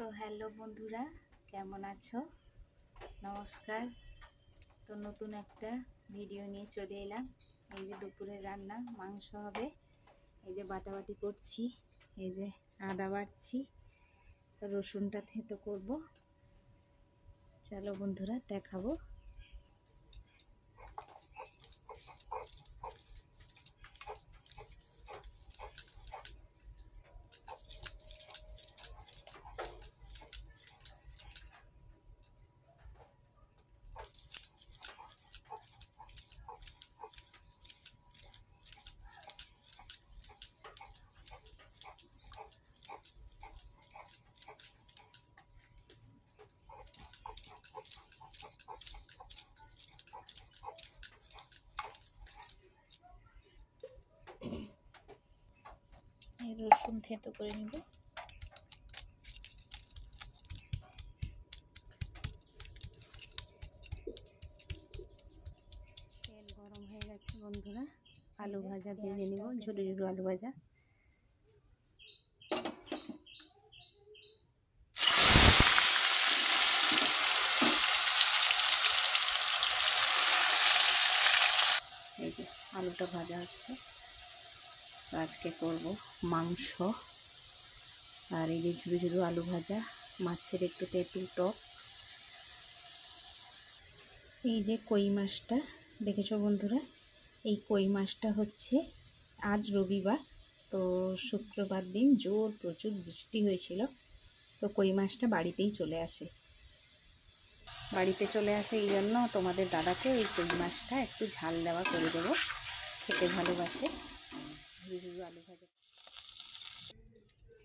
তো হ্যালো বন্ধুরা, কেমন আছো? নমস্কার। তো নতুন একটা ভিডিও নিয়ে চলে এলাম। এই যে দুপুরের রান্না, মাংস হবে। এই যে বাটাবাটি করছি, এই যে আদা বাটছি, রসুনটা থেঁতো করব। চলো বন্ধুরা দেখাবো। এই রসুন থেঁতো করে নিব। তেল গরম হয়ে গেছে বন্ধুরা, আলু ভাজা ভেজে নিব, ঝুড়ো ঝুড়ো আলু ভাজা। এই যে আলুটা ভাজা হচ্ছে। আজকে করব মাংস, আর এই যে ঝুড়ো ঝুড়ো আলু ভাজা, মাছের একটু তেঁতুল টক। এই যে কই মাছটা দেখেছো বন্ধুরা, এই কই মাছটা হচ্ছে আজ রবিবার, তো শুক্রবার দিন প্রচুর বৃষ্টি হয়েছিল, তো কই মাছটা বাড়িতেই চলে আসে। এই জন্য তোমাদের দাদাকে এই কই মাছটা একটু ঝাল দেওয়া করে দেবো, খেতে ভালোবাসে। আলু ভাজা,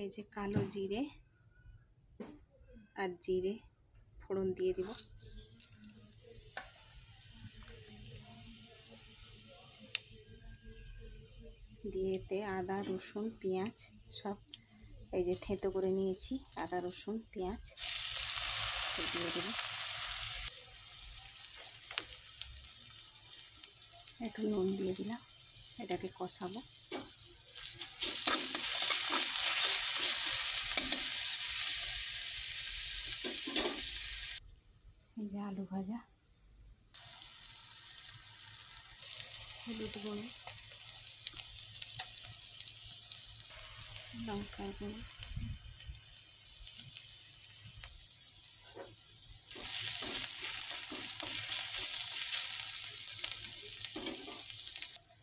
এই যে কালো জিরে আর জিরে ফোড়ন দিয়ে দিব। দিয়েতে আদা রসুন পেঁয়াজ সব এই যে থেঁতো করে নিয়েছি, আদা রসুন পেঁয়াজ দিয়ে দেব। একটু নুন দিয়ে দিলাম, এটাকে কষাবো। এই যে আলু ভাজা, হলুদ গুঁড়ো, লঙ্কার গুঁড়ো,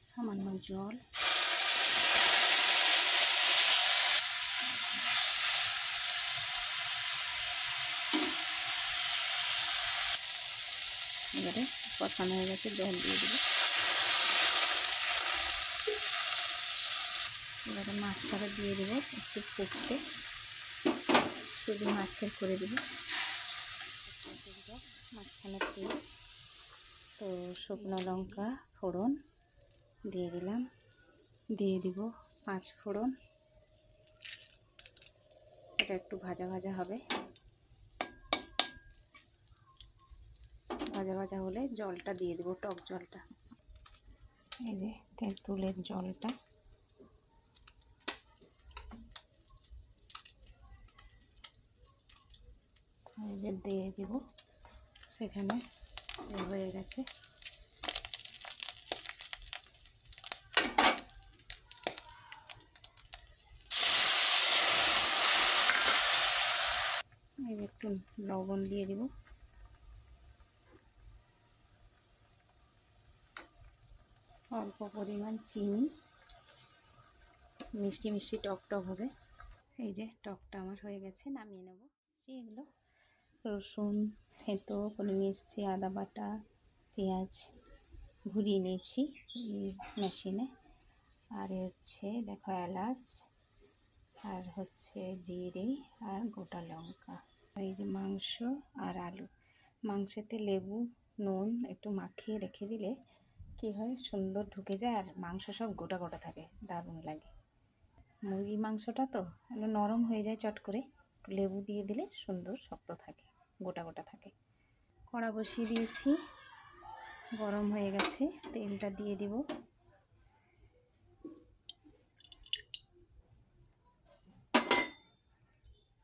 সামান্য জল, এবারে কষানো হয়ে গেছে, জল দিয়ে দেবো। এবারে মাছটা দিয়ে দেবো, একটু ফুটতে শুধু মাছের করে দেবো। মাঝখানে তেল, তো শুকনো লঙ্কা ফোড়ন দিয়ে দিলাম, দিয়ে দিব 5 ফোড়ন। এটা একটু ভাজা ভাজা হবে, ভাজা ভাজা হলে জলটা দিয়ে দেবো, টক জলটা। এই যে তেঁতুলের জলটা, এই যে দিয়ে দেবো। সেখানে হয়ে গেছে। এই যে একটু লবণ দিয়ে দিব, অল্প পরিমাণ চিনি, মিষ্টি মিষ্টি টক টক হবে। এই যে টকটা আমার হয়ে গেছে, নামিয়ে নেব। এগুলো রসুন থেঁতো করে নিয়ে এসেছি, আদা বাটা, পেঁয়াজ ঘুরিয়ে নিয়েছি মেশিনে, আর হচ্ছে দেখো এলাচ, আর হচ্ছে জিরে আর গোটা লঙ্কা। এই যে মাংস আর আলু, মাংসেতে লেবু নুন একটু মাখিয়ে রেখে দিলে কি হয়, সুন্দর ঢুকে যায়, আর মাংস সব গোটা গোটা থাকে, দারুণ লাগে। মুরগি মাংসটা তো নরম হয়ে যায় চট করে, লেবু দিয়ে দিলে সুন্দর শক্ত থাকে, গোটা গোটা থাকে। কড়া বসিয়ে দিয়েছি, গরম হয়ে গেছে, তেলটা দিয়ে দিব।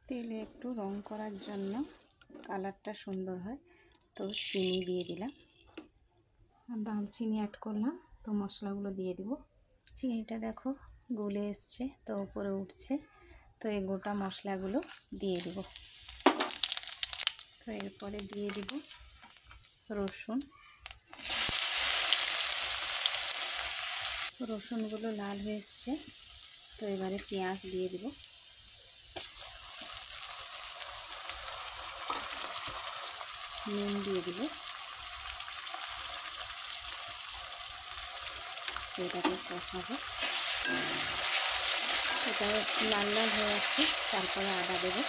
তেলে একটু রং করার জন্য, কালারটা সুন্দর হয়, তো চিনি দিয়ে দিলাম, আর দারচিনি অ্যাড করলাম। তো মশলাগুলো দিয়ে দিব। চিনিটা দেখো গলে এসছে, তো উপরে উঠছে। তো এই গোটা মশলাগুলো দিয়ে দিব। তো এরপরে দিয়ে দিব রসুন। রসুনগুলো লাল হয়ে এসছে, তো এবারে পেঁয়াজ দিয়ে দিব। নুন দিয়ে দিব। এটাকে কষাবো। এটা লাল লাল হয়ে আসছে, তারপরে আদা দেবো।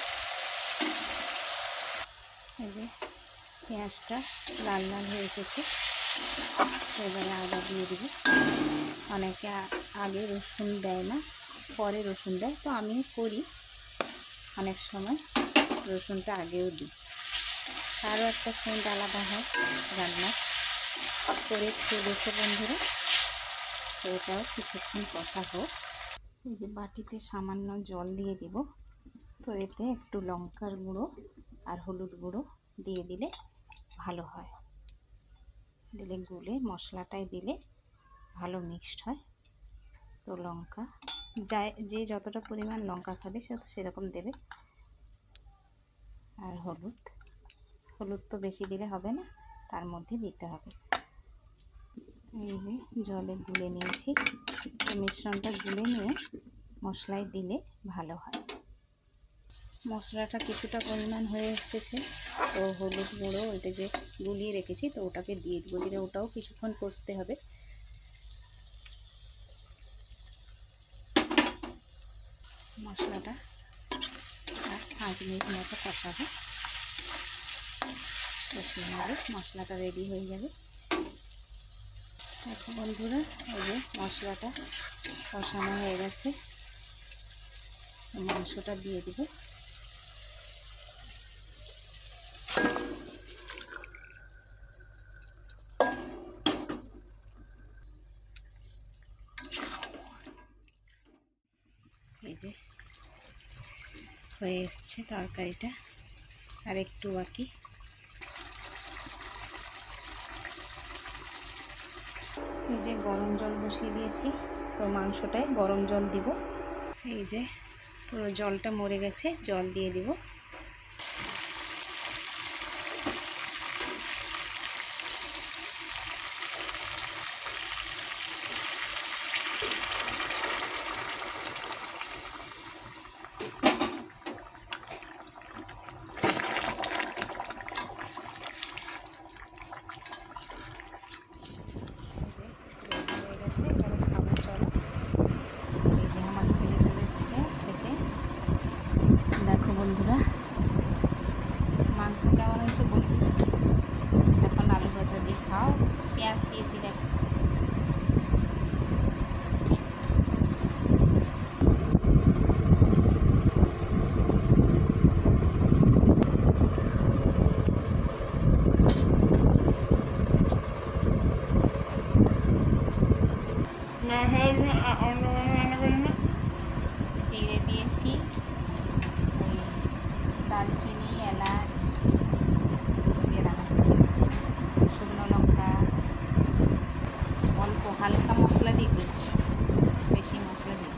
এই যে পেঁয়াজটা লাল লাল হয়ে এসেছে, এবারে আদা দিয়ে দিব। অনেকে আগে রসুন দেয় না, পরে রসুন দেয়, তো আমি করি অনেক সময় রসুনটা আগেও দিই। আরও একটা সেন্ট আলাদা হয় রান্না করে, খেয়ে দেখো বন্ধুরা। তো এটাও কিছুক্ষণ কষা হোক। এই যে বাটিতে সামান্য জল দিয়ে দিব। তো এতে একটু লঙ্কার গুঁড়ো আর হলুদ গুঁড়ো দিয়ে দিলে ভালো হয়। দিলে গুলে মশলাটায় দিলে ভালো মিক্সড হয়। তো লঙ্কা যে যতটা পরিমাণ লঙ্কা খাবে সে সেরকম দেবে। আর হলুদ তো বেশি দিলে হবে না, তার মধ্যে দিতে হবে। এই যে জলে গুলে নিয়েছি। মিশ্রণটা গুলে নিয়ে মশলায় দিলে ভালো হয়। মশলাটা কিছুটা পরিমাণ হয়ে এসেছে, তো হলুদ গুঁড়ো ওইটা যে গুলিয়ে রেখেছি, তো ওটাকে দিয়ে দেবো। দিলে ওটাও কিছুক্ষণ কষতে হবে। মশলাটা আর 5 মিনিট মতো কষাবো। কষিয়ে নেবে, মশলাটা রেডি হয়ে যাবে। দেখো বন্ধুরা, এই যে মশলাটা কষানো হয়ে গেছে। মাংসটা দিয়ে দিব। এই যে হয়ে এসছে তরকারিটা, আর একটু বাকি। এই যে গরম জল বসিয়ে দিয়েছি, তো মাংসটায় গরম জল দিব। এই যে পুরো জলটা মরে গেছে, জল দিয়ে দিব। দেখো বন্ধুরা, মাংস কেমন হয়েছে বলুন। এখন আলু ভাজা দিয়ে খাও, পেঁয়াজ দিয়েছি দেখো। জিরে দিয়েছি, ওই দালচিনি, এলাচ দিয়ে রান্না করেছি। শুকনো লঙ্কা, অল্প হালকা মশলা দিয়ে করেছি, বেশি মশলা দিই।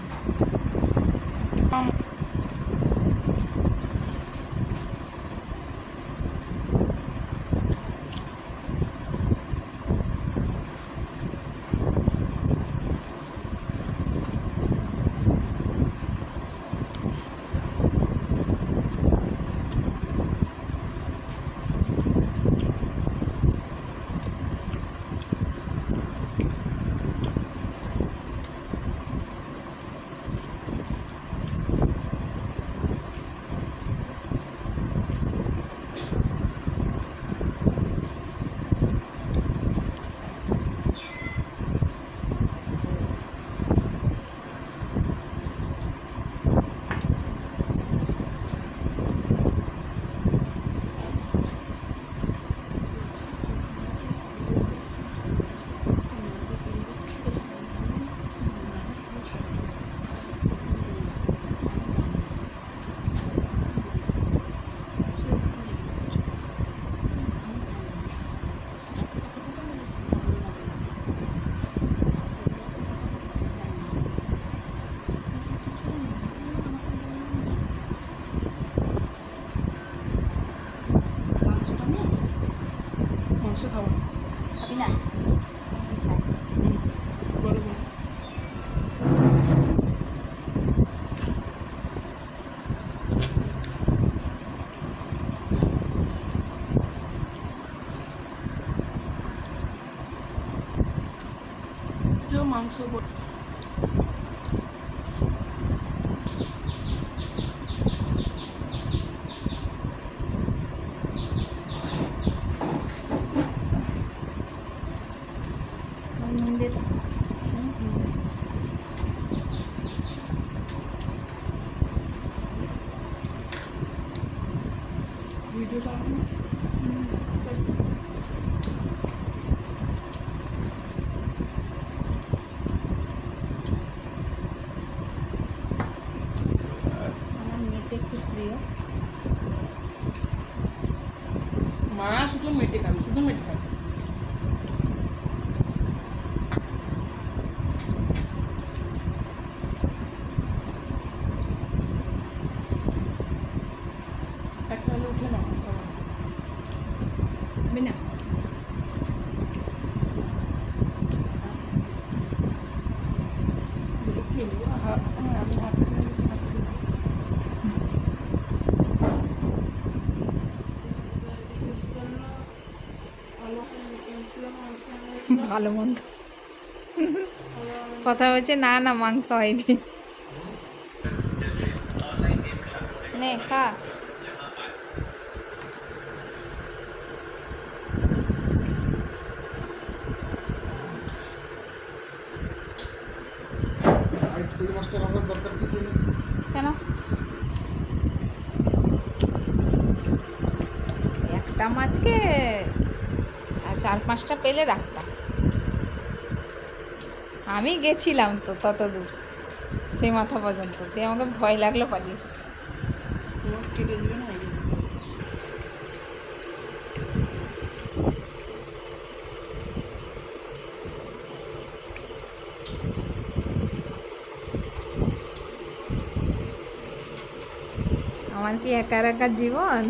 খাবো না। খাবি না? বলো বলো। কেউ মাংস নুন দিয়ে দাও। ভিডিও চালানো আমার মেটে খুব প্রিয়। মা শুধু মেটে খাবে, শুধু মেটে খাবে। একটা হলে উঠে না খাবো না। খাবি না? বলে খেয়ে নেবো। আমি হাত ভালো মন্দ কথা হচ্ছে, না না মাংস হয়নি। নে খা। কেন? একটা মাছকে 4-5টা পেলে রাখতাম। আমি গেছিলাম তো তত দূর, সে মাথা পর্যন্ত, দিয়ে আমাকে ভয় লাগলো, পালিস। তোমার কেটে দিবে না এই জন্য। আমার কি একা একা জীবন?